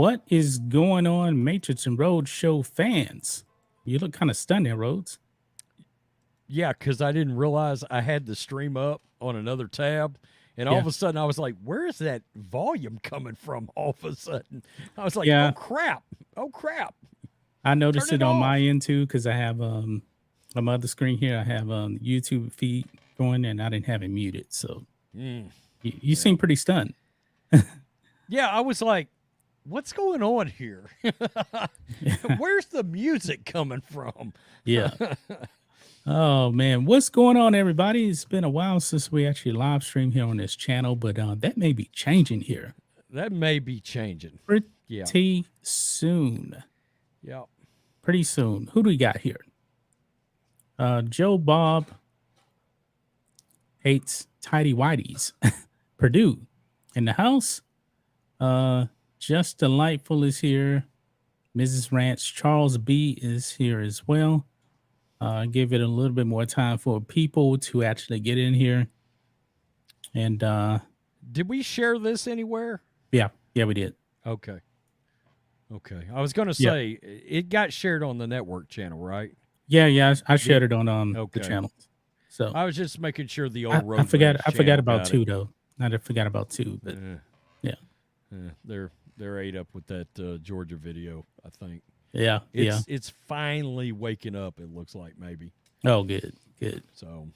What is going on, Matrixx and Rhodes show fans? You look kind of stunned there, Rhodes. Yeah, because I didn't realize I had the stream up on another tab. And all Yeah, of a sudden, I was like, where is that volume coming from? All of a sudden, I was like, oh yeah. crap. Oh crap. I Turn noticed it it on my off. end too because I have on my other screen here. I have YouTube feed going, and I didn't have it muted. So Mm, you yeah. seem pretty stunned. Yeah, I was like, what's going on here? Where's the music coming from? Yeah. Oh man, what's going on, everybody? It's been a while since we actually live stream here on this channel, but that may be changing here That may be changing. Yeah. pretty soon. Yeah. Pretty soon. Who do we got here? Joe Bob hates tidy whities. Purdue in the house. Just Delightful is here. Mrs. Ranch Charles B is here as well. Give it a little bit more time for people to actually get in here. And Did we share this anywhere? yeah, we did. Okay. Okay. I was going to Yeah, say it got shared on the network channel, right? yeah. I shared Did it on the okay. channel. So I was just making sure the I old Road forgot. Rage I forgot channel about got it. two though. I forgot about two, but yeah, They're ate up with that Georgia video. I think yeah. it's finally waking up. It looks like maybe. Oh, good. So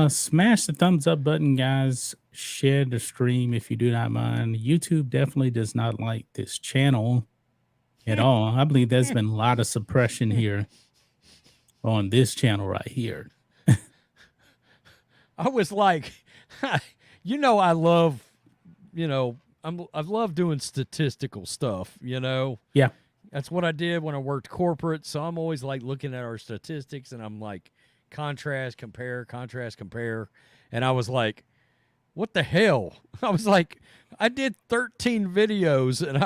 Smash the thumbs up button, guys. Share the stream if you do not mind. YouTube definitely does not like this channel at all. I believe there's been a lot of suppression here on this channel right here. I was like, I love, I love doing statistical stuff. Yeah, That's what I did when I worked corporate. So I'm always like looking at our statistics, and I'm like, contrast, compare. And I was like, what the hell? I was like, I did 13 videos, and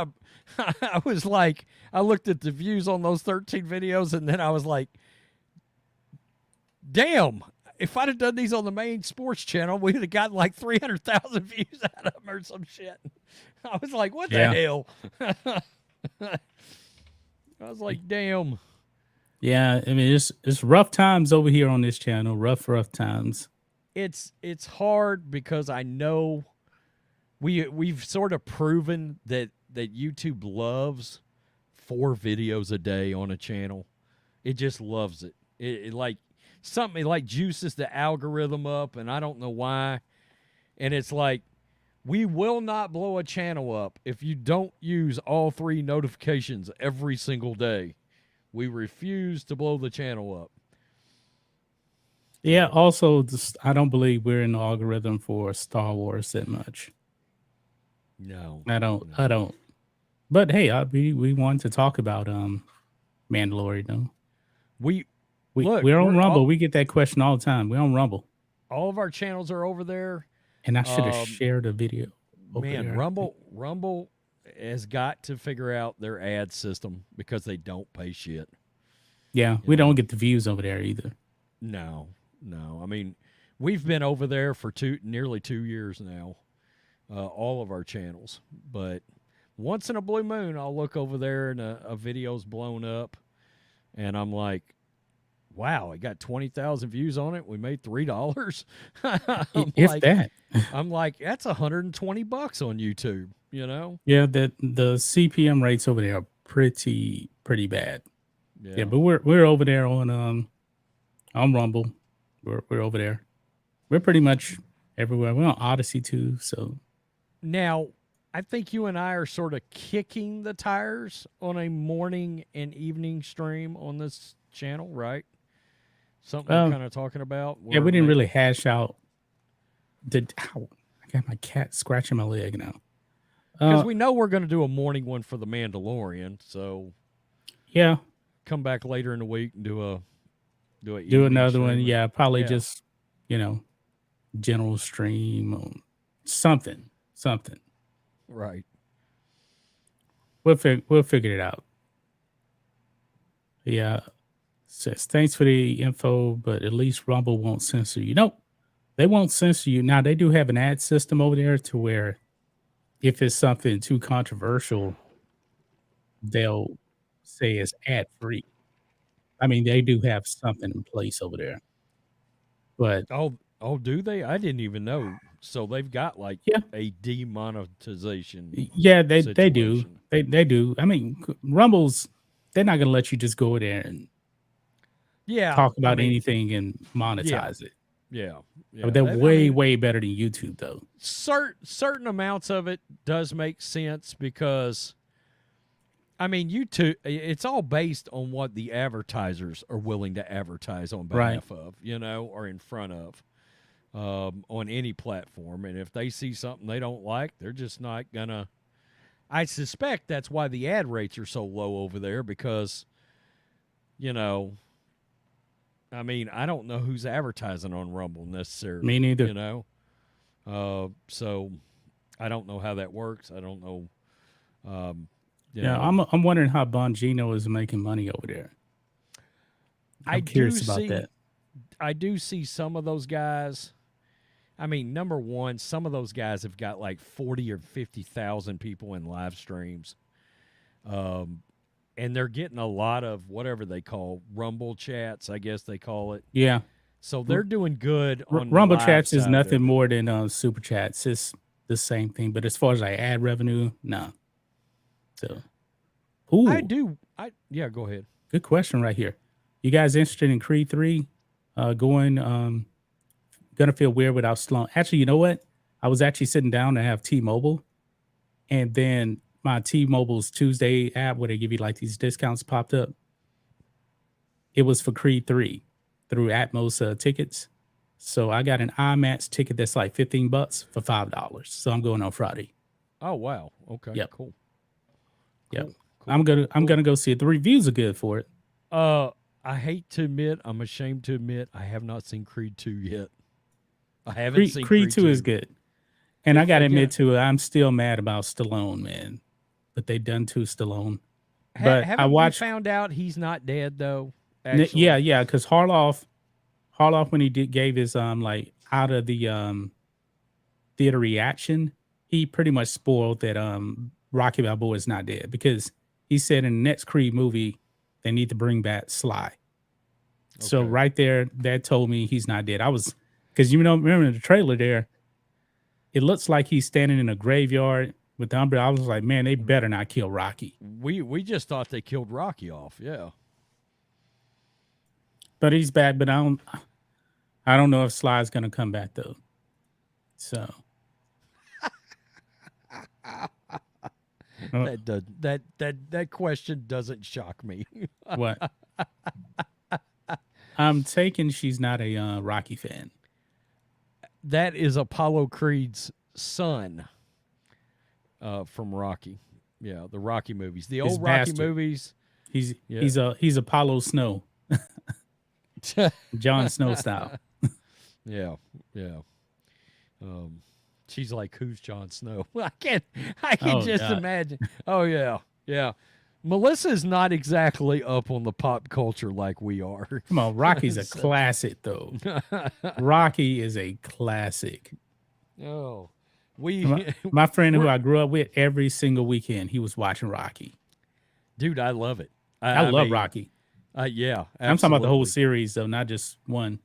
I was like, I looked at the views on those 13 videos, and then I was like, damn, if I'd have done these on the main sports channel, we'd have gotten like 300,000 views out of them or some shit. I was like, what the hell? I was like, damn. Yeah. I mean, it's rough times over here on this channel. Rough times. It's hard because I know we've sort of proven that YouTube loves 4 videos a day on a channel. It just loves it. It like something like juices the algorithm up, and I don't know why. And it's like, we will not blow a channel up if you don't use all 3 notifications every single day. We refuse to blow the channel up. Yeah. Also, I don't believe we're in the algorithm for Star Wars that much. No, I don't. But hey, we wanted to talk about Mandalorian though. We're on Rumble. We get that question all the time. We're on Rumble. All of our channels are over there. And I should have shared a video. Man, Rumble has got to figure out their ad system because they don't pay shit. Yeah, we don't get the views over there either. No. I mean, we've been over there for nearly 2 years now, all of our channels. But once in a blue moon, I'll look over there and a video's blown up, and I'm like, wow, it got 20,000 views on it. We made $3. I'm like, that's $120 on YouTube, Yeah, the CPM rates over there are pretty bad. Yeah, but we're over there on Rumble. We're over there. We're pretty much everywhere. We're on Odyssey too. So now, I think you and I are sort of kicking the tires on a morning and evening stream on this channel, right? Something we're kind of talking about. Yeah, we didn't really hash out I got my cat scratching my leg now. Because we know we're going to do a morning one for the Mandalorian, so yeah, come back later in the week and do another one. Yeah, probably just general stream on something. Right. We'll figure it out. Yeah. Says thanks for the info, but at least Rumble won't censor you. Nope, they won't censor you. Now they do have an ad system over there to where if it's something too controversial, they'll say it's ad free. I mean, they do have something in place over there, but Oh, do they? I didn't even know. So they've got like yeah, a demonetization yeah, they do. situation. They do. I mean, Rumble's they're not gonna let you just go there and Yeah, talk I about mean, anything and yeah, monetize it. yeah, I mean, yeah. they're I way, mean, way better than YouTube, though. certain amounts of it does make sense because I mean, YouTube. It's all based on what the advertisers are willing to advertise on Right. behalf of, or in front of. On any platform. And if they see something they don't like, they're just not gonna. I suspect that's why the ad rates are so low over there because, I mean, I don't know who's advertising on Rumble necessarily. Me neither. So I don't know how that works. I don't know. Yeah, I'm wondering how Bongino is making money over there. I'm curious about that. I do see some of those guys. I mean, number one, some of those guys have got like 40 or 50,000 people in live streams. And they're getting a lot of whatever they call Rumble chats, I guess they call it. Yeah. So they're doing good on Rumble the live chats is side nothing more than super chats. It's the same thing. But as far as like ad revenue, no. So, yeah, go ahead. Good question right here. You guys interested in Creed 3? Gonna feel weird without Stallone. Actually, you know what? I was actually sitting down to have T-Mobile, and then my T-Mobile's Tuesday app where they give you like these discounts popped up. It was for Creed 3 through Atmos tickets. So I got an IMAX ticket that's like $15 for $5. So I'm going on Friday. Oh wow. Okay. Yep. Cool. Yep. Cool. I'm gonna go see it. The reviews are good for it. I hate to admit, I'm ashamed to admit, I have not seen Creed 2 yet. I haven't seen Creed 2 is good. And I gotta admit to it, I'm still mad about Stallone, man. But they done to Stallone. But haven't I watched. we found out he's not dead though? Yeah, because Harloff, when he gave his like out of the theater reaction, he pretty much spoiled that Rocky Balboa is not dead because he said in the next Creed movie they need to bring back Sly. Okay. So right there, that told me he's not dead. I was because remember in the trailer there, it looks like he's standing in a graveyard with the umbrella. I was like, man, they better not kill Rocky. We just thought they killed Rocky off, yeah. But he's back. But I don't know if Sly's gonna come back though. So that question doesn't shock me. What? I'm taking she's not a Rocky fan. That is Apollo Creed's son from Rocky. Yeah, the Rocky movies. The old Rocky movies. He's Apollo Snow. Jon Snow style. Yeah. She's like, who's Jon Snow? I can just imagine. Oh yeah. Melissa's not exactly up on the pop culture like we are. Come on, Rocky's a classic though. Rocky is a classic. Oh, my friend who I grew up with every single weekend, he was watching Rocky. Dude, I love it. I love Rocky. Yeah, absolutely. I'm talking about the whole series though, not just one.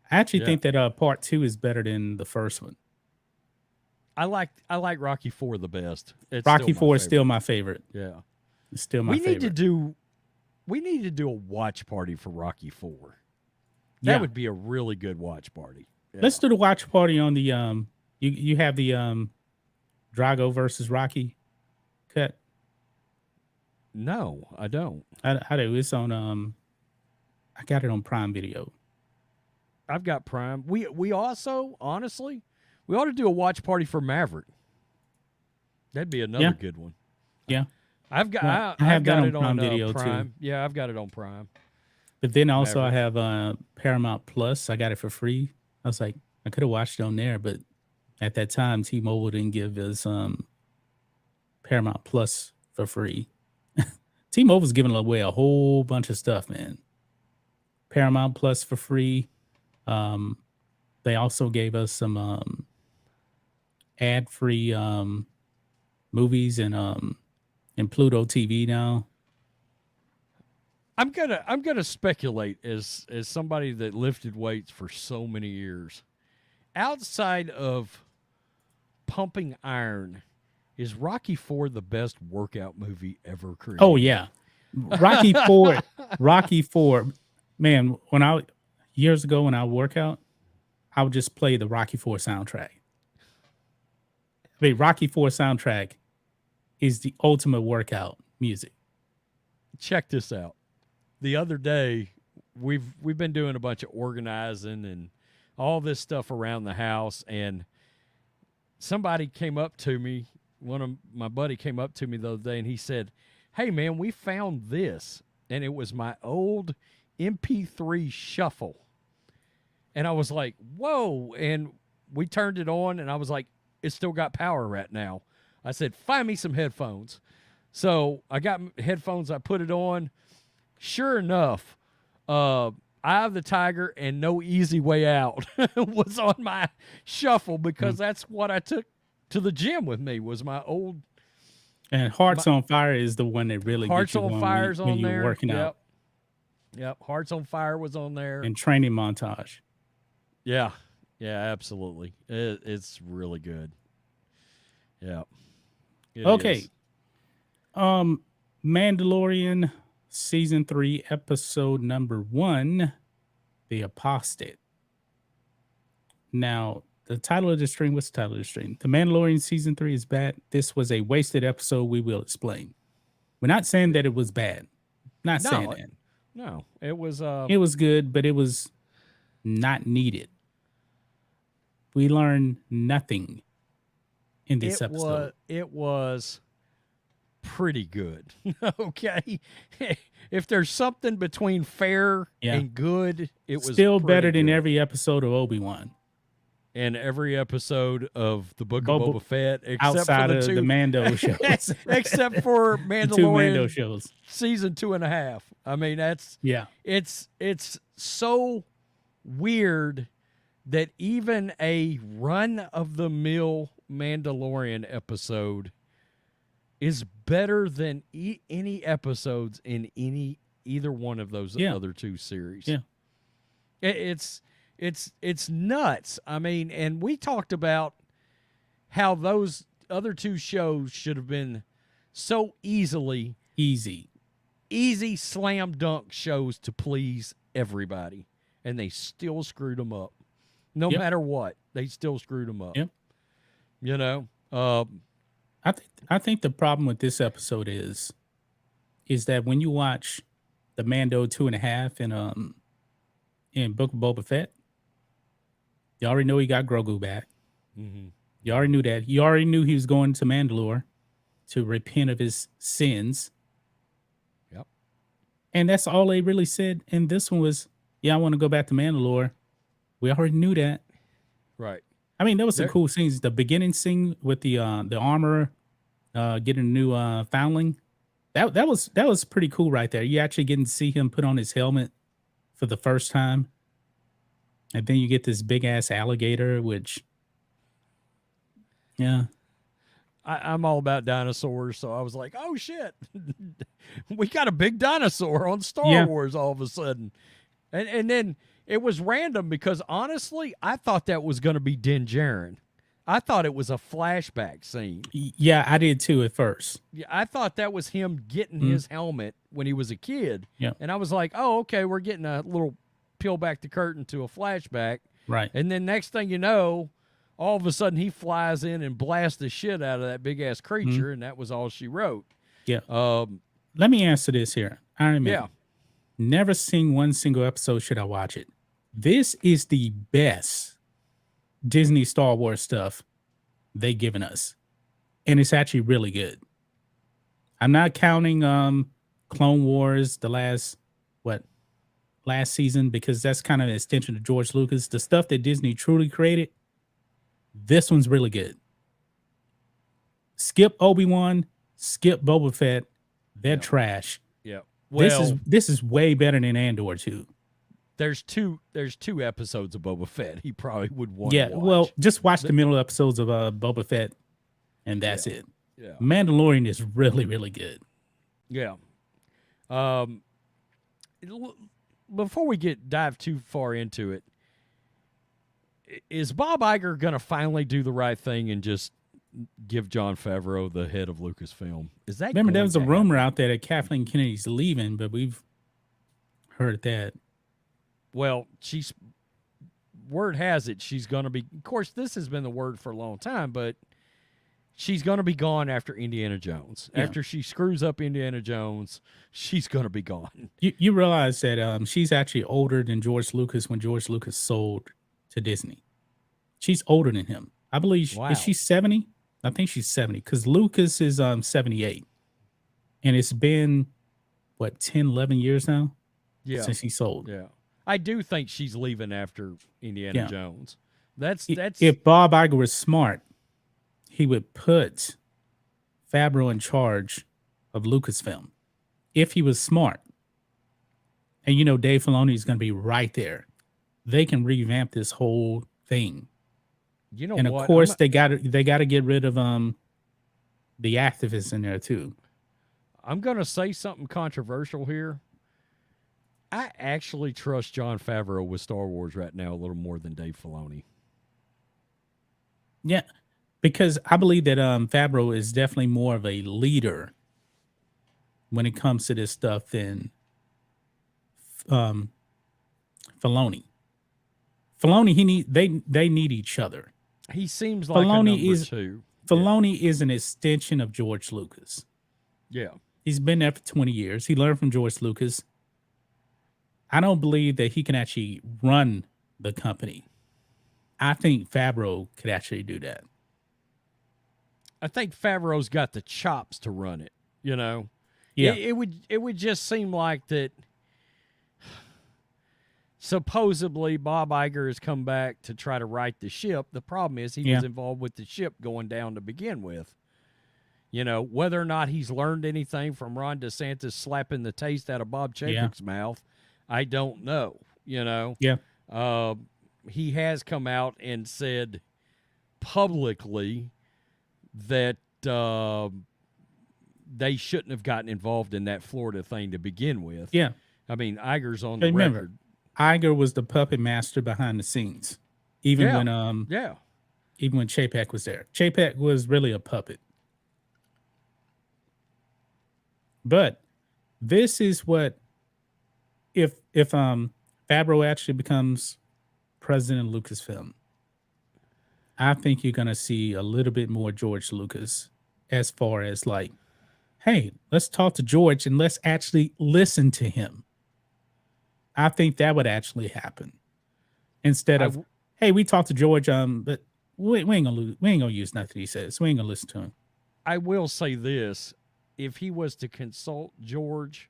I actually think that part 2 is better than the first one. I like Rocky 4 the best. Rocky 4 is still my favorite. Yeah. It's still my favorite. We need to do a watch party for Rocky 4. That would be a really good watch party. Yeah. Let's do the watch party on the you have the Drago versus Rocky cut. No, I don't. I do. It's on I got it on Prime Video. I've got Prime. We also, honestly, we ought to do a watch party for Maverick. That'd be another good one. Yeah. I've got it on Prime Video too. Yeah, I've got it on Prime. But then also Maverick. I have Paramount Plus. I got it for free. I was like, I could have watched it on there, but at that time T-Mobile didn't give us Paramount Plus for free. T-Mobile's giving away a whole bunch of stuff, man. Paramount Plus for free. They also gave us some ad-free movies and and Pluto TV now. I'm gonna speculate as somebody that lifted weights for so many years. Outside of pumping iron, is Rocky IV the best workout movie ever created? Oh yeah, Rocky Four. Rocky Four. Man, years ago when I would work out, I would just play the Rocky Four soundtrack. The Rocky Four soundtrack is the ultimate workout music. Check this out. The other day, we've been doing a bunch of organizing and all this stuff around the house, and somebody came up to me. One of my buddy came up to me the other day, and he said, "Hey man, we found this," and it was my old MP3 shuffle. And I was like, "Whoa!" And we turned it on, and I was like, "It's still got power right now." I said, "Find me some headphones." So I got headphones. I put it on. Sure enough, Eye of the Tiger and No Easy Way Out was on my shuffle because that's what I took to the gym with me, was my old. And Hearts on Fire is the one that really Hearts gets you on on Fire's when on you're there. working out. Yep. Hearts on Fire was on there. And training montage. Yeah, absolutely. It's really good. Yeah. Okay. Mandalorian Season 3, Episode number 1, The Apostate. Now, the title of the stream, what's the title of the stream? The Mandalorian Season 3 is bad. This was a wasted episode. We will explain. We're not saying that it was bad. Not saying that. No, it was... It was good, but it was not needed. We learned nothing in this episode. It was pretty good. Okay. If there's something between fair and good, it was still better than good. every episode of Obi-Wan. And every episode of the Book of Boba Fett, except outside for the the Mando shows. Except for Mandalorian the 2 Mando shows. Season 2.5. I mean, that's it's so weird that even a run-of-the-mill Mandalorian episode is better than any episodes in either one of those other 2 series. Yeah, it's nuts. I mean, and we talked about how those other 2 shows should have been so easy slam dunk shows to please everybody, and they still screwed them up. No matter what, they still screwed them up. Yep. You know, I think the problem with this episode is that when you watch the Mando 2.5 in Book of Boba Fett, you already know he got Grogu back. Mm-hmm. You already knew that. You already knew he was going to Mandalore to repent of his sins. Yep. And that's all they really said. And this one was, I want to go back to Mandalore. We already knew that. Right. I mean, there was some cool scenes. The beginning scene with the armor getting a new foundling. That was pretty cool right there. You actually getting to see him put on his helmet for the first time. And then you get this big ass alligator, which I'm all about dinosaurs, so I was like, oh shit. We got a big dinosaur on Star Wars all of a sudden. And then it was random because honestly, I thought that was going to be Din Djarin. I thought it was a flashback scene. Yeah, I did too at first. Yeah, I thought that was him getting his helmet when he was a kid. Yeah. And I was like, oh, okay, we're getting a little peel back the curtain to a flashback. Right. And then next thing you know, all of a sudden he flies in and blasts the shit out of that big ass creature, and that was all she wrote. Yeah. Let me answer this here. Iron Man. Yeah. Never seen one single episode. Should I watch it? This is the best Disney Star Wars stuff they've given us. And it's actually really good. I'm not counting Clone Wars, the last season, because that's kind of an extension of George Lucas. The stuff that Disney truly created, this one's really good. Skip Obi-Wan, skip Boba Fett. They're trash. Yeah. Well, this is way better than Andor too. There's two episodes of Boba Fett he probably would want to watch. Well, just watch the middle episodes of Boba Fett, and that's it. Yeah. Mandalorian is really, really good. Yeah. Um, before we dive too far into it, is Bob Iger going to finally do the right thing and just give Jon Favreau the head of Lucasfilm? Is that Remember, there going was a to rumor happen? out there that Kathleen Kennedy's leaving, but we've heard that. Well, word has it she's going to be. Of course, this has been the word for a long time, but she's going to be gone after Indiana Jones. Yeah. After she screws up Indiana Jones, she's going to be gone. You realize that she's actually older than George Lucas when George Lucas sold to Disney. She's older than him. I believe. Wow. Is she 70? I think she's 70 because Lucas is 78. And it's been, what, 10, 11 years now Yeah. since he sold. Yeah. I do think she's leaving after Indiana Yeah. Jones. That's If Bob Iger was smart, he would put Favreau in charge of Lucasfilm. If he was smart. And you know Dave Filoni is going to be right there. They can revamp this whole thing. you know And what? of course they got to get rid of the activists in there too. I'm going to say something controversial here. I actually trust Jon Favreau with Star Wars right now a little more than Dave Filoni. Yeah, because I believe that Favreau is definitely more of a leader when it comes to this stuff than Filoni. Filoni, they need each other. He seems like Filoni a number is- two. Filoni is an extension of George Lucas. Yeah. He's been there for 20 years. He learned from George Lucas. I don't believe that he can actually run the company. I think Favreau could actually do that. I think Favreau's got the chops to run it, you know. Yeah. It would just seem like that supposedly Bob Iger has come back to try to right the ship. The problem is he was involved with the ship going down to begin with. You know, whether or not he's learned anything from Ron DeSantis slapping the taste out of Bob Chapek's mouth, I don't know, you know. Yeah. He has come out and said publicly that they shouldn't have gotten involved in that Florida thing to begin with. Yeah. I mean, Iger's on the Remember, record. Iger was the puppet master behind the scenes. Even when even when Chapek was there. Chapek was really a puppet. But this is what if Favreau actually becomes president of Lucasfilm, I think you're gonna see a little bit more George Lucas as far as like, hey, let's talk to George and let's actually listen to him. I think that would actually happen. Instead of, hey, we talked to George, but we ain't gonna use nothing he says. We ain't gonna listen to him. I will say this. If he was to consult George,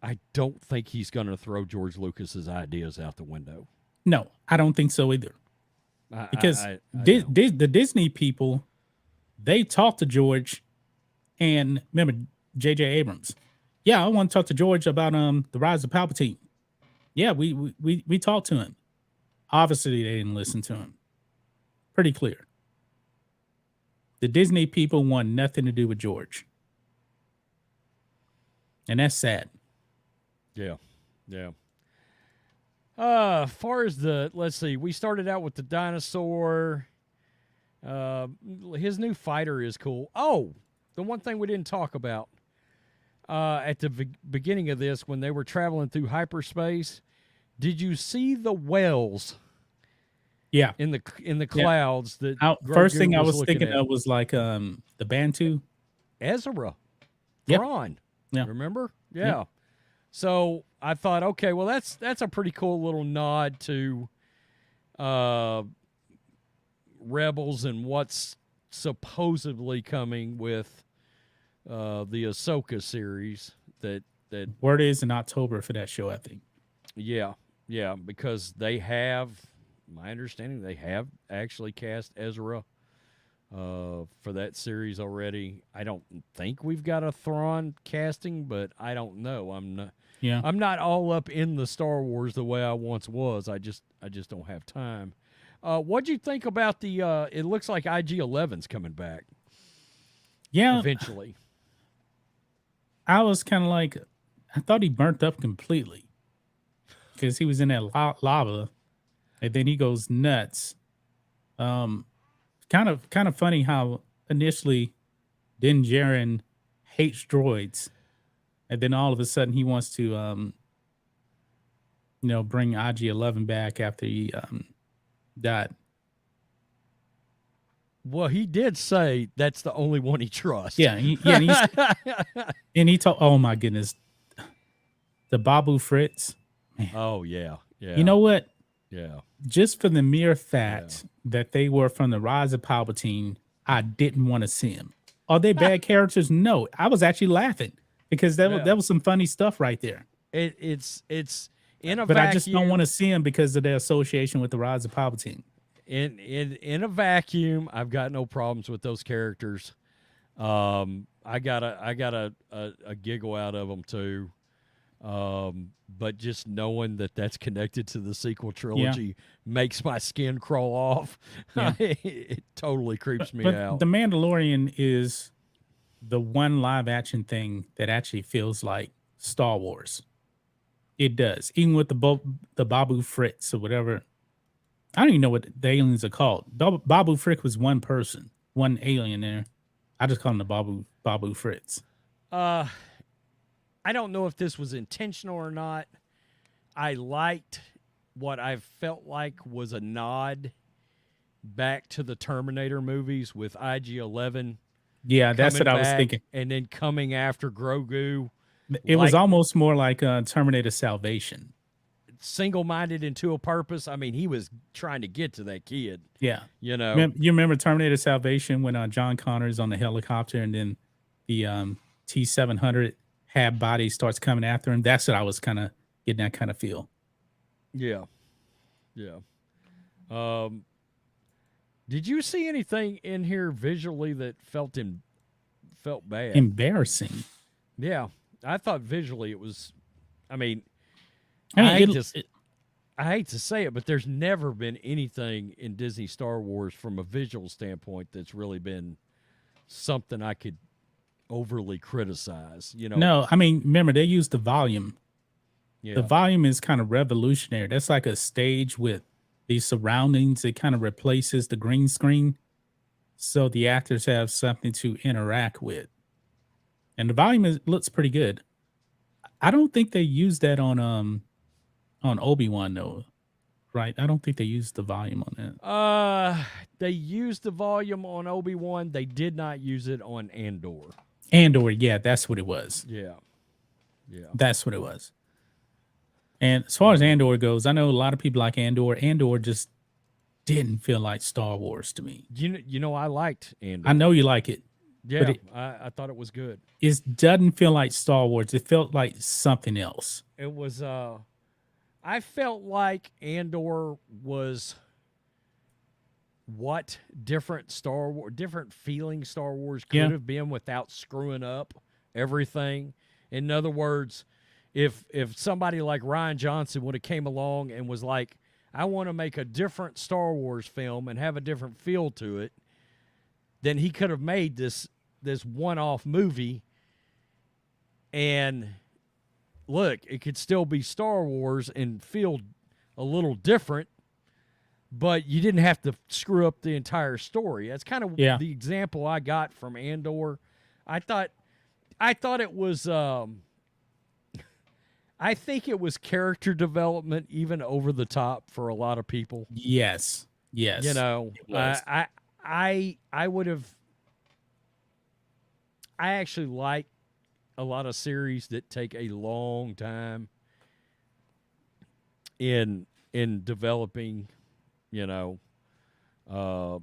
I don't think he's going to throw George Lucas's ideas out the window. No, I don't think so either. Because the Disney people, they talked to George, and remember J.J. Abrams. Yeah, I want to talk to George about the rise of Palpatine. Yeah, we talked to him. Obviously, they didn't listen to him. Pretty clear. The Disney people want nothing to do with George. And that's sad. Yeah. Yeah. Far as let's see, we started out with the dinosaur. His new fighter is cool. Oh, the one thing we didn't talk about at the beginning of this, when they were traveling through hyperspace, did you see the whales? Yeah, in the clouds. That first thing I was thinking of was like the Bantu, Ezra, yep. Thrawn. Yeah, remember? Yeah. Yep. So I thought, okay, well that's a pretty cool little nod to Rebels and what's supposedly coming with the Ahsoka series. That word is in October for that show, I think. Yeah, because they have, my understanding, they have actually cast Ezra for that series already. I don't think we've got a Thrawn casting, but I don't know. I'm not all up in the Star Wars the way I once was. I just don't have time. What'd you think about the? It looks like IG-11's coming back. Yeah, eventually. I was kind of like, I thought he burnt up completely because he was in that lava, and then he goes nuts. Um, kind of funny how initially Din Djarin hates droids, and then all of a sudden he wants to, bring IG-11 back after he died. Well, he did say that's the only one he trusts. Yeah, and he told, oh my goodness, the Babu Fritz. Man, Oh yeah, yeah. you know what? Yeah. Just for the mere fact that they were from the Rise of Palpatine, I didn't want to see them. Are they bad characters? No, I was actually laughing because that was some funny stuff right there. It's in a But vacuum. I just don't want to see them because of their association with the Rise of Palpatine. In a vacuum, I've got no problems with those characters. I got a giggle out of them too. But just knowing that that's connected to the sequel trilogy makes my skin crawl off. Yeah. It totally creeps me But out. The Mandalorian is the one live action thing that actually feels like Star Wars. It does, even with the Babu Fritz or whatever. I don't even know what the aliens are called. Babu Frick was one person, one alien there. I just call him the Babu Fritz. I don't know if this was intentional or not. I liked what I felt like was a nod back to the Terminator movies with IG-11. Yeah, that's what I was thinking. And then coming after Grogu. It was almost more like Terminator Salvation. Single-minded into a purpose. I mean, he was trying to get to that kid. Yeah. You know. You remember Terminator Salvation when John Connor's on the helicopter and then the T-700 Hab body starts coming after him? That's what I was kind of getting that kind of feel. Yeah. Yeah. Did you see anything in here visually that felt bad? Embarrassing. Yeah. I thought visually it was, I mean, I hate to say it, but there's never been anything in Disney Star Wars from a visual standpoint that's really been something I could overly criticize. You know? No, I mean, remember, they used the volume. Yeah. The volume is kind of revolutionary. That's like a stage with these surroundings. It kind of replaces the green screen, so the actors have something to interact with. And the volume looks pretty good. I don't think they used that on Obi-Wan though, right? I don't think they used the volume on that. They used the volume on Obi-Wan. They did not use it on Andor. Andor, yeah, that's what it was. Yeah. Yeah. That's what it was. And as far as Andor goes, I know a lot of people like Andor. Andor just didn't feel like Star Wars to me. You know, I liked Andor. I know you like it. Yeah, but I thought it was good. It doesn't feel like Star Wars. It felt like something else. It was I felt like Andor was what different feeling Star Wars could have been without screwing up everything. In other words, if somebody like Rian Johnson would have came along and was like, I want to make a different Star Wars film and have a different feel to it, then he could have made this one-off movie, and look, it could still be Star Wars and feel a little different, but you didn't have to screw up the entire story. That's kind of the example I got from Andor. I thought it was I think it was character development even over the top for a lot of people. Yes. You know, I would have. I actually like a lot of series that take a long time in developing, you know, I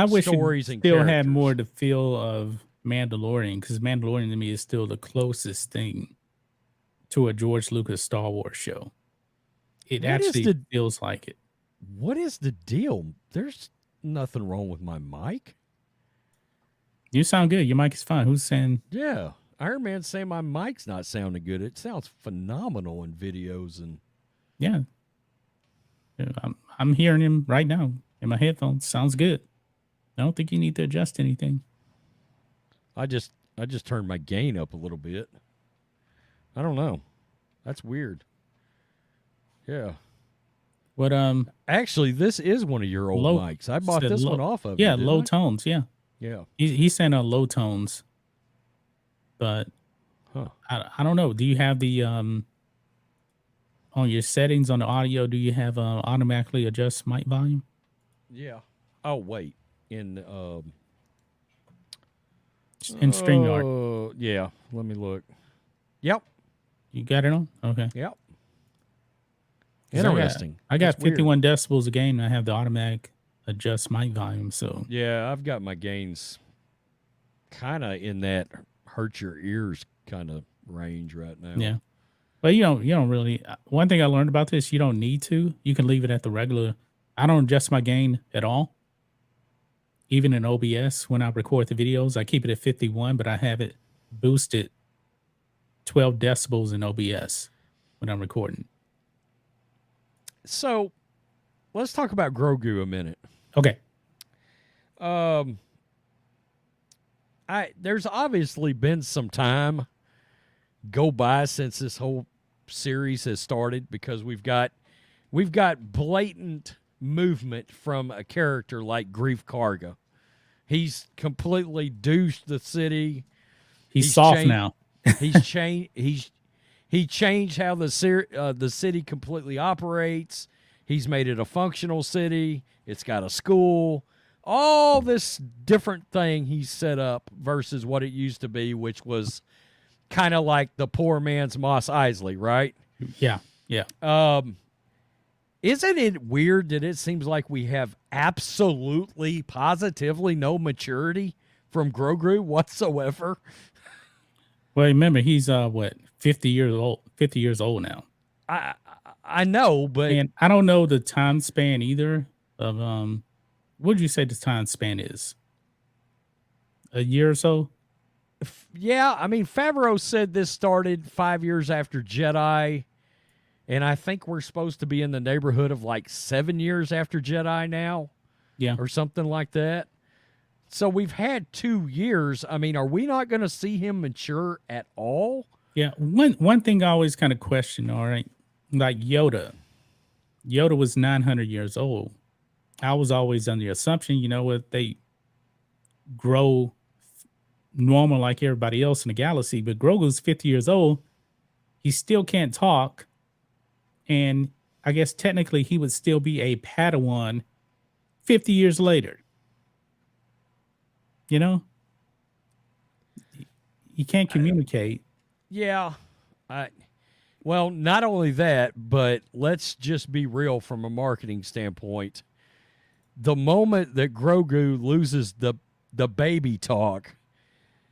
wish stories it and still characters. had more the feel of Mandalorian, because Mandalorian to me is still the closest thing to a George Lucas Star Wars show. It actually feels like it. What is the deal? There's nothing wrong with my mic. You sound good. Your mic is fine. Who's saying? Yeah. Iron Man's saying my mic's not sounding good. It sounds phenomenal in videos and yeah. I'm hearing him right now in my headphones. Sounds good. I don't think you need to adjust anything. I just turned my gain up a little bit. I don't know. That's weird. Yeah. What Actually, this is one of your old low mics. I bought said this low, one off of yeah, you, didn't low I? tones, yeah. Yeah. He's saying low tones, but I don't know. Do you have the on your settings on the audio? Do you have automatically adjust mic volume? Yeah. Oh wait. In StreamYard, yeah. Let me look. Yep. you got it on? Okay. Yep. 'Cause Interesting. I got That's weird. 51 decibels a gain. And I have the automatic adjust mic volume. So Yeah, I've got my gains kind of in that hurt your ears kind of range right now. yeah, but you don't really. One thing I learned about this, you don't need to. You can leave it at the regular. I don't adjust my gain at all. Even in OBS, when I record the videos, I keep it at 51, but I have it boosted 12 decibels in OBS when I'm recording. So, let's talk about Grogu a minute. Okay. There's obviously been some time go by since this whole series has started because we've got blatant movement from a character like Grief Karga. He's completely douched the city. He's soft changed, now. He's changed. He changed how the city completely operates. He's made it a functional city. It's got a school. All this different thing he's set up versus what it used to be, which was kind of like the poor man's Mos Eisley, right? Yeah. Yeah. Isn't it weird that it seems like we have absolutely, positively no maturity from Grogu whatsoever? Well, remember he's 50 years old. 50 years old now. I know, but and I don't know the time span either of what would you say the time span is? A year or so? Yeah, I mean Favreau said this started 5 years after Jedi, and I think we're supposed to be in the neighborhood of like 7 years after Jedi now. Yeah. Or something like that. So we've had 2 years. I mean, are we not going to see him mature at all? Yeah. One thing I always kind of question, all right, like Yoda. Yoda was 900 years old. I was always under the assumption, you know what, they grow normal like everybody else in the galaxy, but Grogu's 50 years old. He still can't talk. And I guess technically he would still be a Padawan 50 years later. You know? He can't communicate. Yeah. Well, not only that, but let's just be real from a marketing standpoint. The moment that Grogu loses the baby talk,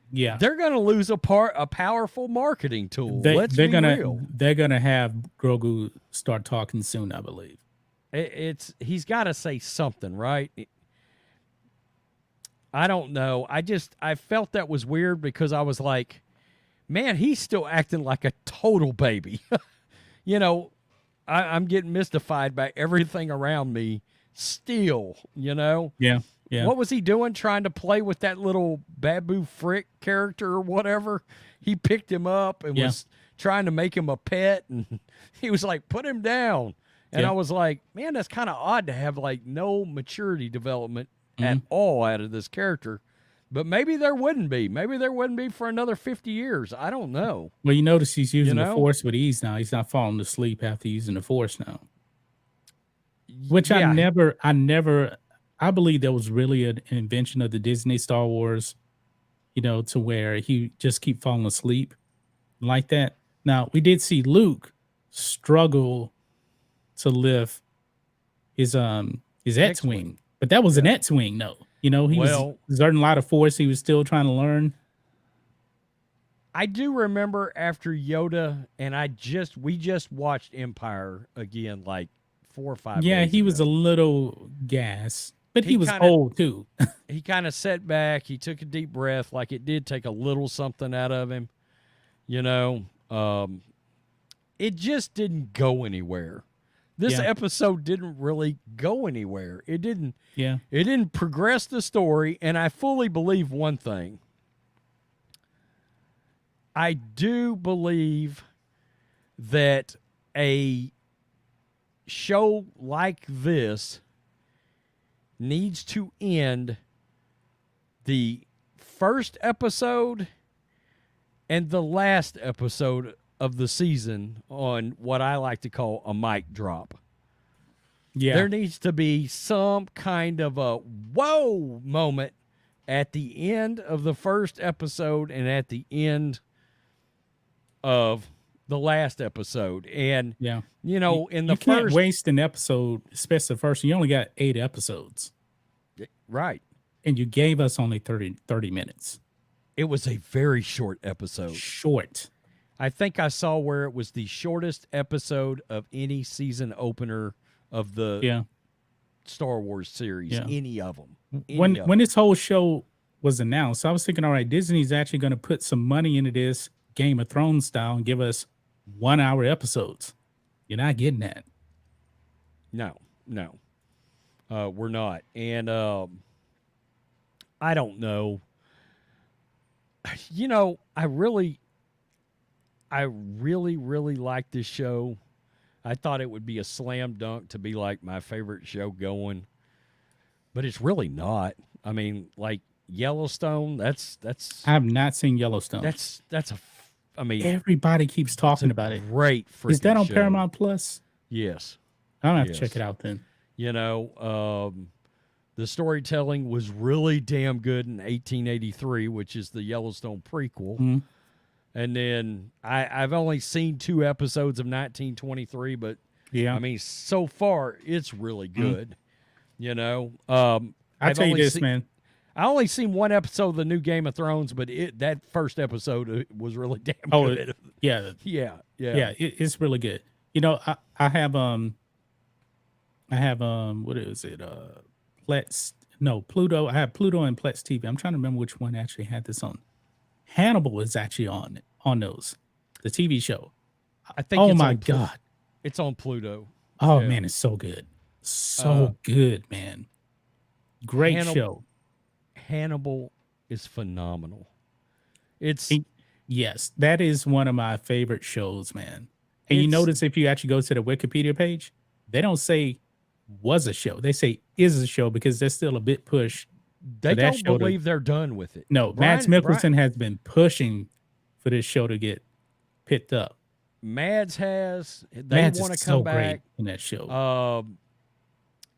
yeah, they're going to lose a powerful marketing tool. Let's be real. They're gonna have Grogu start talking soon, I believe. He's got to say something, right? I don't know. I felt that was weird because I was like, man, he's still acting like a total baby. You know, I'm getting mystified by everything around me still, you know? Yeah. Yeah. What was he doing trying to play with that little Babu Frick character or whatever? He picked him up and was trying to make him a pet, and he was like, put him down. And I was like, man, that's kind of odd to have like no maturity development at all out of this character. But maybe there wouldn't be. Maybe there wouldn't be for another 50 years. I don't know. Well, you notice he's using the Force with ease now. He's not falling asleep after using the Force now. Which I believe that was really an invention of the Disney Star Wars, you know, to where he just keep falling asleep like that. Now, we did see Luke struggle to lift his X-Wing, but that was an X-Wing, though. You know, he was exerting a lot of force. He was still trying to learn. I do remember after Yoda, and we just watched Empire again like 4 or 5 days ago. He was a little gas, but he was old too. He kind of sat back. He took a deep breath, like it did take a little something out of him. You know, it just didn't go anywhere. This episode didn't really go anywhere. It didn't. Yeah. It didn't progress the story, and I fully believe one thing. I do believe that a show like this needs to end the first episode and the last episode of the season on what I like to call a mic drop. Yeah. There needs to be some kind of a whoa moment at the end of the first episode and at the end of the last episode. And, Yeah. you know, in the you can't first. waste an episode, especially the first. You only got 8 episodes. Right. And you gave us only 30 minutes. It was a very short episode. Short. I think I saw where it was the shortest episode of any season opener of the Star Wars series, any of them. When this whole show was announced, I was thinking, all right, Disney's actually going to put some money into this Game of Thrones style and give us 1 hour episodes. You're not getting that. No, we're not. And I don't know. You know, I really like this show. I thought it would be a slam dunk to be like my favorite show going, but it's really not. I mean, like Yellowstone, that's. I have not seen Yellowstone. I mean, everybody keeps talking about it. Great freaking Is that on show. Paramount Plus? Yes. I'm gonna have to check it out then. You know, the storytelling was really damn good in 1883, which is the Yellowstone prequel. Mm-hmm. And then I've only seen 2 episodes of 1923, but I mean, so far it's really good. You know, I'll tell you this, man. I only seen 1 episode of the new Game of Thrones, but that first episode was really damn good. Yeah, it's really good. You know, I have what is it? Pluto. I have Pluto and Plex TV. I'm trying to remember which one actually had this on. Hannibal is actually on those, the TV show. I think. Oh my God, it's on Pluto. Oh man, it's so good, good, man. Great show. Hannibal is phenomenal. Yes, that is one of my favorite shows, man. And you notice if you actually go to the Wikipedia page, they don't say was a show. They say is a show because they're still a bit pushed. They don't believe they're done with it. No, Mads Mikkelsen has been pushing for this show to get picked up. Mads has. They want to come back in that show.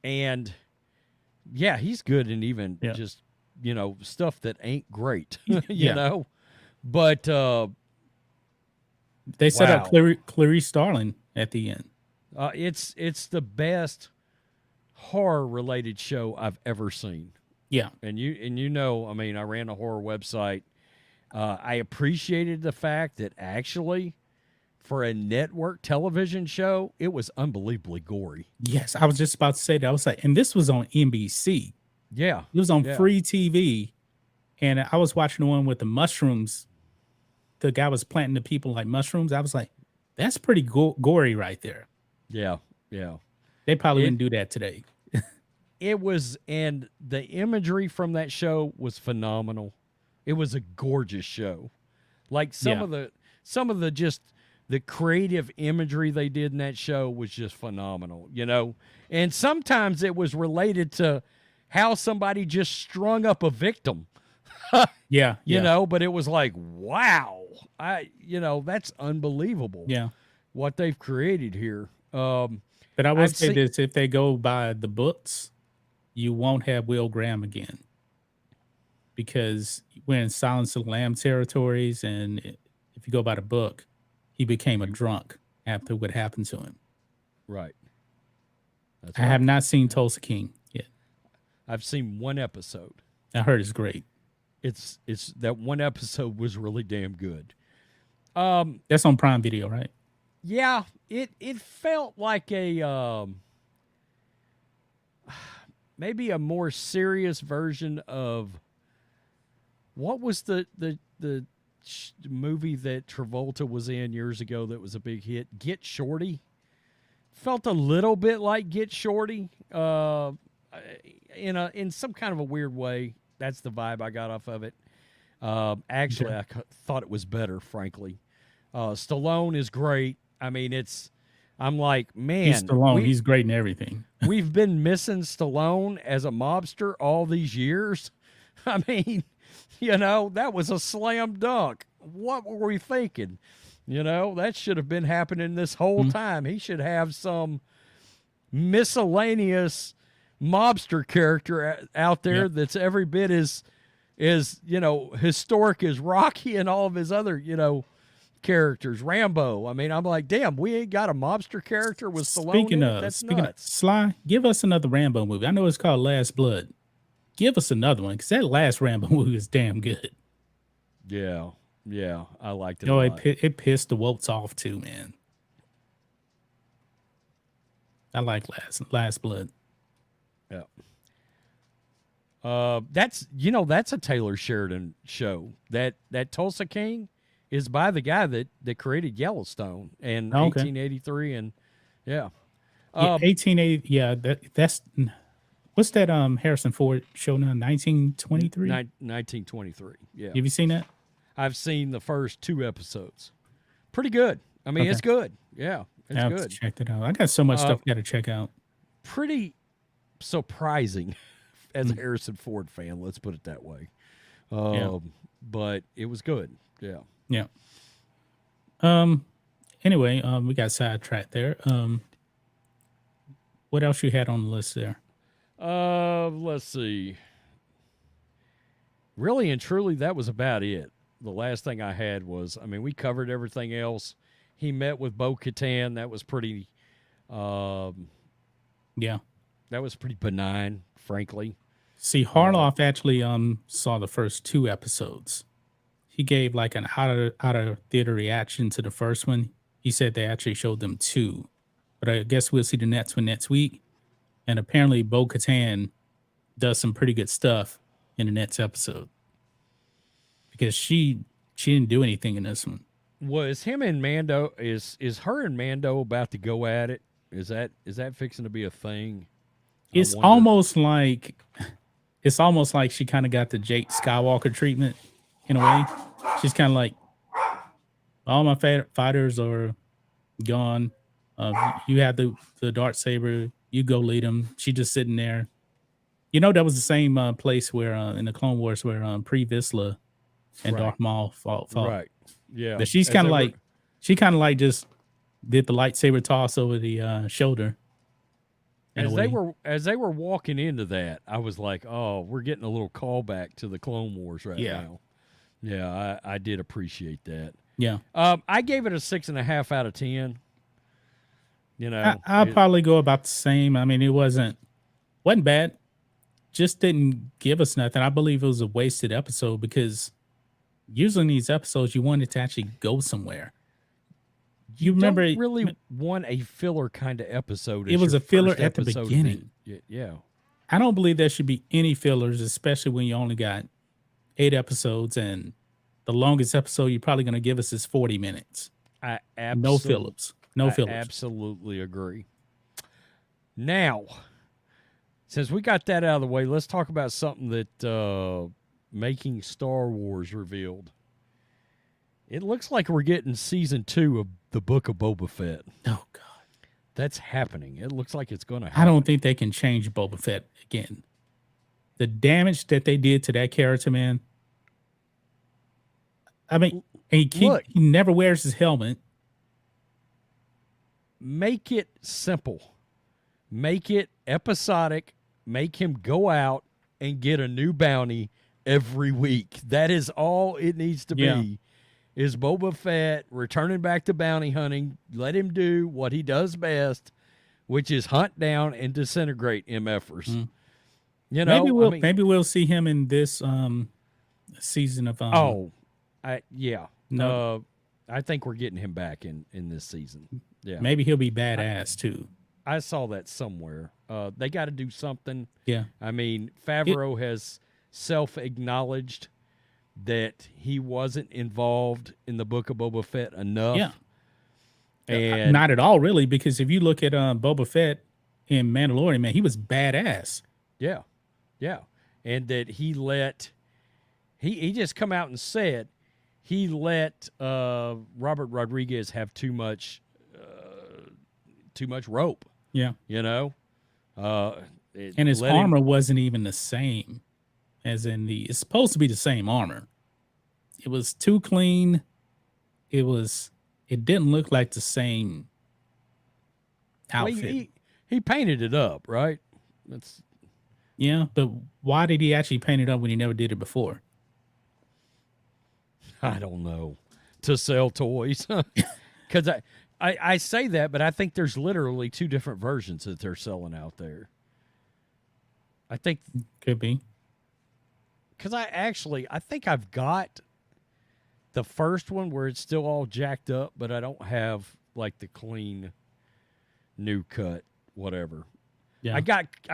And yeah, he's good in even just, you know, stuff that ain't great, you know. But they set up Clarice Starling at the end. It's the best horror related show I've ever seen. Yeah. And you know, I mean, I ran a horror website. I appreciated the fact that actually for a network television show, it was unbelievably gory. Yes, I was just about to say that. I was like, and this was on NBC. Yeah. It was on free TV. And I was watching the one with the mushrooms. The guy was planting the people like mushrooms. I was like, that's pretty gory right there. Yeah. Yeah. They probably wouldn't do that today. It was, and the imagery from that show was phenomenal. It was a gorgeous show. Like some of the just the creative imagery they did in that show was just phenomenal, you know? And sometimes it was related to how somebody just strung up a victim. You know, but it was like, wow, that's unbelievable. Yeah. What they've created here. But I will say this, if they go by the books, you won't have Will Graham again. Because we're in Silence of the Lamb territories, and if you go by the book, he became a drunk after what happened to him. Right. I have not seen Tulsa King yet. I've seen 1 episode. I heard it's great. It's that 1 episode was really damn good. That's on Prime Video, right? Yeah, it felt like a maybe a more serious version of what was the movie that Travolta was in years ago that was a big hit, Get Shorty. Felt a little bit like Get Shorty, in some kind of a weird way. That's the vibe I got off of it. Actually, I thought it was better, frankly. Stallone is great. I mean, I'm like, man, He's Stallone. He's great in everything. we've been missing Stallone as a mobster all these years. I mean, that was a slam dunk. What were we thinking? That should have been happening this whole time. He should have some miscellaneous mobster character out there that's every bit as historic as Rocky and all of his other, characters. Rambo. I mean, I'm like, damn, we ain't got a mobster character with Stallone. Speaking in it? of, That's speaking nuts. of Sly, give us another Rambo movie. I know it's called Last Blood. Give us another one because that last Rambo movie was damn good. Yeah, I liked it. You know, a lot. it pissed the Wolts off too, man. I like Last Blood. Yeah. That's a Taylor Sheridan show. That Tulsa King is by the guy that created Yellowstone in 1883, and yeah, 1880. Yeah, that's what's that? Harrison Ford show now? 1923. 1923. Yeah. Have you seen that? I've seen the first 2 episodes. Pretty good. I mean, it's good. Yeah, it's good. Check it out. I got so much stuff I got to check out. Pretty surprising as a Harrison Ford fan. Let's put it that way. But it was good. Yeah. Yeah. Anyway, we got sidetracked there. What else you had on the list there? Let's see. Really and truly, that was about it. The last thing I had was, I mean, we covered everything else. He met with Bo-Katan. That was pretty, that was pretty benign, frankly. See, Harloff actually saw the first 2 episodes. He gave like an out of theater reaction to the first one. He said they actually showed them 2, but I guess we'll see the next one next week. And apparently, Bo-Katan does some pretty good stuff in the next episode because she didn't do anything in this one. Was him and Mando is her and Mando about to go at it? Is that fixing to be a thing? It's almost like she kind of got the Jake Skywalker treatment in a way. She's kind of like, all my fighters are gone. You have the Darksaber. You go lead them. She just sitting there. That was the same place where in the Clone Wars where Pre Vizsla and Darth Maul fought. Right. Yeah. But she's kind of like, just did the lightsaber toss over the shoulder. As they were walking into that, I was like, oh, we're getting a little callback to the Clone Wars now. Yeah, I did appreciate that. Yeah. I gave it a 6.5 out of 10. I'll probably go about the same. I mean, it wasn't bad. Just didn't give us nothing. I believe it was a wasted episode because usually in these episodes, you want it to actually go somewhere. You remember don't really want a filler kind of episode. It was a filler at the beginning. Yeah. I don't believe there should be any fillers, especially when you only got 8 episodes, and the longest episode you're probably going to give us is 40 minutes. No fillers. No fillers. I absolutely agree. Now, since we got that out of the way, let's talk about something that Making Star Wars revealed. It looks like we're getting season 2 of the Book of Boba Fett. Oh, God. That's happening. It looks like it's going to happen. I don't think they can change Boba Fett again. The damage that they did to that character, man. I mean, he never wears his helmet. Make it simple. Make it episodic. Make him go out and get a new bounty every week. That is all it needs to be. Is Boba Fett returning back to bounty hunting. Let him do what he does best, which is hunt down and disintegrate MFers. Maybe we'll see him in this season of I think we're getting him back in this season. Yeah. Maybe he'll be badass too. I saw that somewhere. They got to do something. Yeah. I mean, Favreau has self-acknowledged that he wasn't involved in the Book of Boba Fett enough. Yeah. And not at all, really, because if you look at Boba Fett in Mandalorian, man, he was badass. Yeah. Yeah. And that he let he just come out and said he let Robert Rodriguez have too much rope. Yeah. You know, And his armor wasn't even the same as in it's supposed to be the same armor. It was too clean. It didn't look like the same outfit. Well, he painted it up, right? Yeah, but why did he actually paint it up when he never did it before? I don't know. To sell toys. Because I say that, but I think there's literally 2 different versions that they're selling out there. I think. Could be. Because I think I've got the first one where it's still all jacked up, but I don't have like the clean new cut, whatever. Yeah. I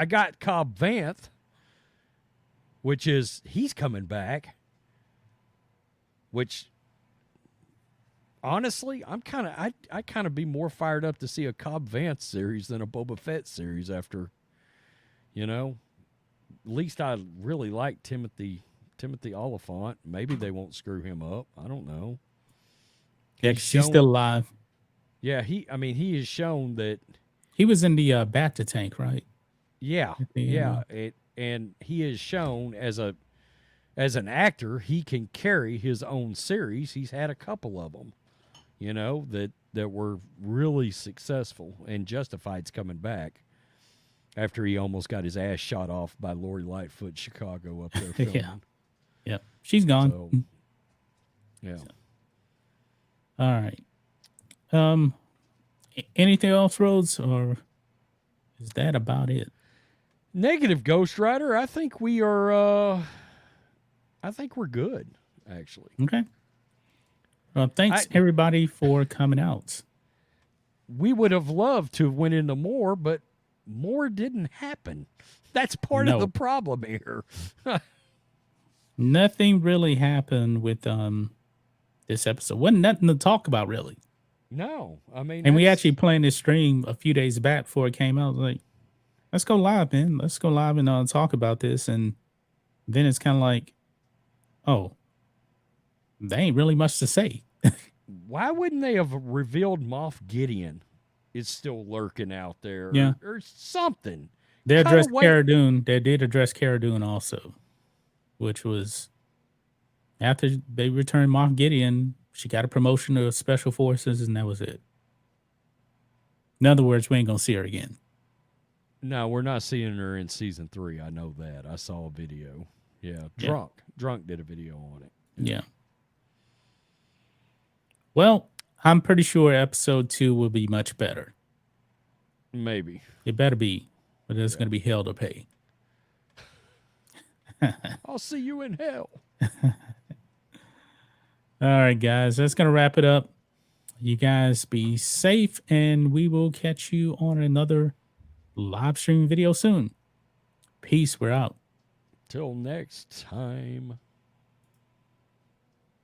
got Cobb Vanth, which is he's coming back. Which honestly, I kind of be more fired up to see a Cobb Vanth series than a Boba Fett series after, you know. At least I really like Timothy Oliphant. Maybe they won't screw him up. I don't know. Yeah, she's still alive. Yeah, he has shown that he was in the Bacta tank, right? Yeah, and he has shown as an actor he can carry his own series. He's had a couple of them, you know, that were really successful, and Justified's coming back after he almost got his ass shot off by Lori Lightfoot, Chicago, up there filming. Yeah. Yep. She's gone. So, yeah. So. All right. Anything else, Rhodes, or is that about it? Negative Ghost Rider. I think we are. I think we're good, actually. Okay. Well, thanks everybody for coming out. We would have loved to have went into more, but more didn't happen. That's part of the problem here. Nothing really happened with this episode. Wasn't nothing to talk about, really. No, I mean, and we actually planned this stream a few days back before it came out. Like, let's go live, man. Let's go live and talk about this. And then it's kind of like, oh, there ain't really much to say. Why wouldn't they have revealed Moff Gideon is still lurking out there? Yeah. Or something. They addressed Cara Dune. They did address Cara Dune also, which was after they returned Moff Gideon, she got a promotion to Special Forces, and that was it. In other words, we ain't going to see her again. No, we're not seeing her in season 3. I know that. I saw a video. Yeah. Drunk did a video on it. Yeah. Well, I'm pretty sure episode 2 will be much better. Maybe. It better be, but there's going to be hell to pay. I'll see you in hell. All right, guys, that's going to wrap it up. You guys be safe, and we will catch you on another live stream video soon. Peace. We're out. Till next time.